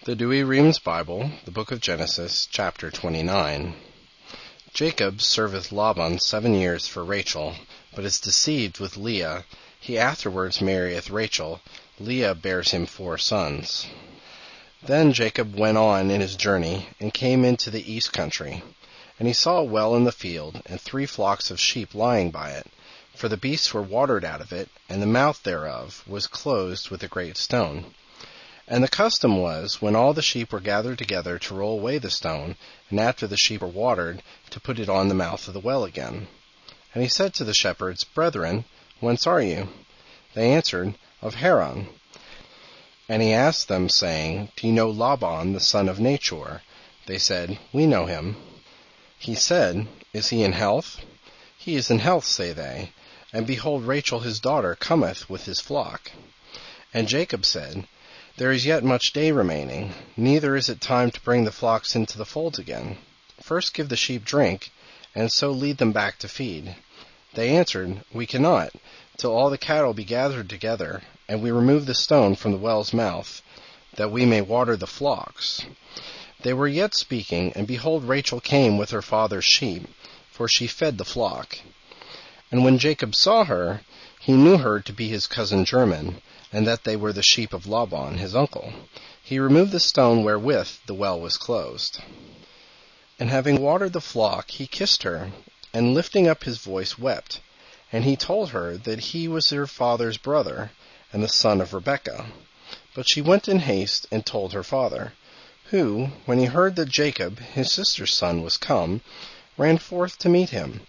The Douay-Rheims Bible, the book of Genesis, chapter 29. Jacob serveth Laban 7 years for Rachel, but is deceived with Leah. He afterwards marrieth Rachel. Leah bears him 4 sons. Then Jacob went on in his journey, and came into the east country. And he saw a well in the field, and 3 flocks of sheep lying by it. For the beasts were watered out of it, and the mouth thereof was closed with a great stone. And the custom was, when all the sheep were gathered together, to roll away the stone, and after the sheep were watered, to put it on the mouth of the well again. And he said to the shepherds, Brethren, whence are you? They answered, Of Haran. And he asked them, saying, Do you know Laban the son of Nachor? They said, We know him. He said, Is he in health? He is in health, say they. And behold, Rachel his daughter cometh with his flock. And Jacob said, There is yet much day remaining, neither is it time to bring the flocks into the folds again. First give the sheep drink, and so lead them back to feed. They answered, We cannot, till all the cattle be gathered together, and we remove the stone from the well's mouth, that we may water the flocks. They were yet speaking, and behold, Rachel came with her father's sheep, for she fed the flock. And when Jacob saw her, he knew her to be his cousin german, and that they were the sheep of Laban his uncle. He removed the stone wherewith the well was closed. And having watered the flock, he kissed her, and lifting up his voice wept. And he told her that he was her father's brother, and the son of Rebekah. But she went in haste and told her father, who, when he heard that Jacob, his sister's son, was come, ran forth to meet him,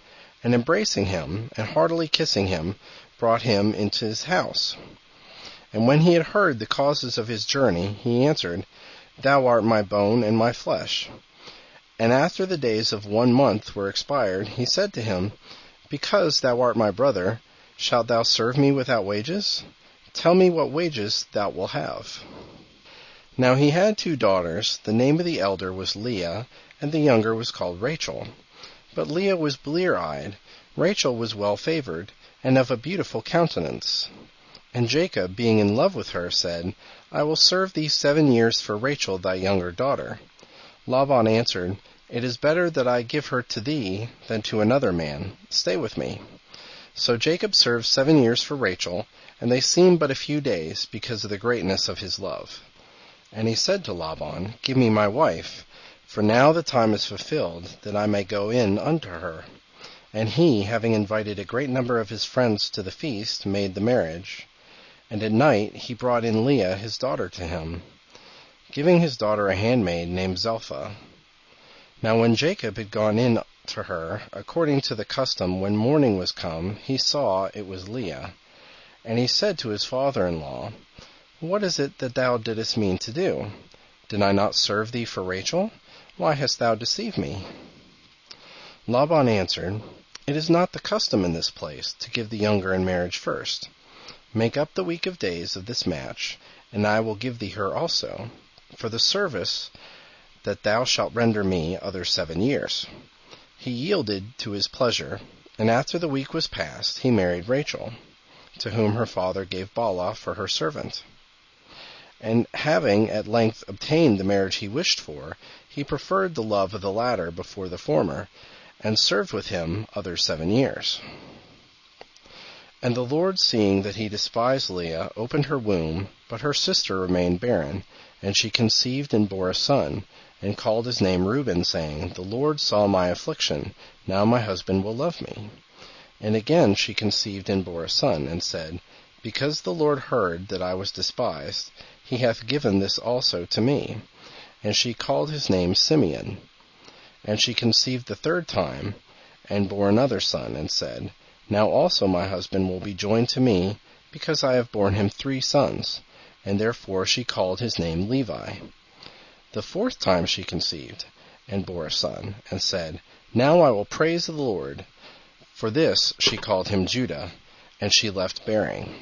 and embracing him, and heartily kissing him, brought him into his house. And when he had heard the causes of his journey, he answered, Thou art my bone and my flesh. And after the days of 1 month were expired, he said to him, Because thou art my brother, shalt thou serve me without wages? Tell me what wages thou wilt have. Now he had 2 daughters. The name of the elder was Leah, and the younger was called Rachel. But Leah was blear-eyed, Rachel was well-favored, and of a beautiful countenance. And Jacob, being in love with her, said, I will serve thee 7 years for Rachel thy younger daughter. Laban answered, It is better that I give her to thee than to another man. Stay with me. So Jacob served 7 years for Rachel, and they seemed but a few days, because of the greatness of his love. And he said to Laban, Give me my wife, for now the time is fulfilled, that I may go in unto her. And he, having invited a great number of his friends to the feast, made the marriage. And at night he brought in Leah his daughter to him, giving his daughter a handmaid named Zilpah. Now when Jacob had gone in to her, according to the custom, when morning was come, he saw it was Leah. And he said to his father-in-law, What is it that thou didst mean to do? Did I not serve thee for Rachel? Why hast thou deceived me? Laban answered, It is not the custom in this place to give the younger in marriage first. Make up the week of days of this match, and I will give thee her also, for the service that thou shalt render me other 7 years. He yielded to his pleasure, and after the week was past, he married Rachel, to whom her father gave Bala for her servant. And having at length obtained the marriage he wished for, he preferred the love of the latter before the former, and served with him other 7 years. And the Lord, seeing that he despised Leah, opened her womb, but her sister remained barren, and she conceived and bore a son, and called his name Reuben, saying, The Lord saw my affliction, now my husband will love me. And again she conceived and bore a son, and said, Because the Lord heard that I was despised, he hath given this also to me. And she called his name Simeon. And she conceived the 3rd time, and bore another son, and said, Now also my husband will be joined to me, because I have borne him 3 sons. And therefore she called his name Levi. The 4th time she conceived, and bore a son, and said, Now I will praise the Lord. For this she called him Judah, and she left bearing.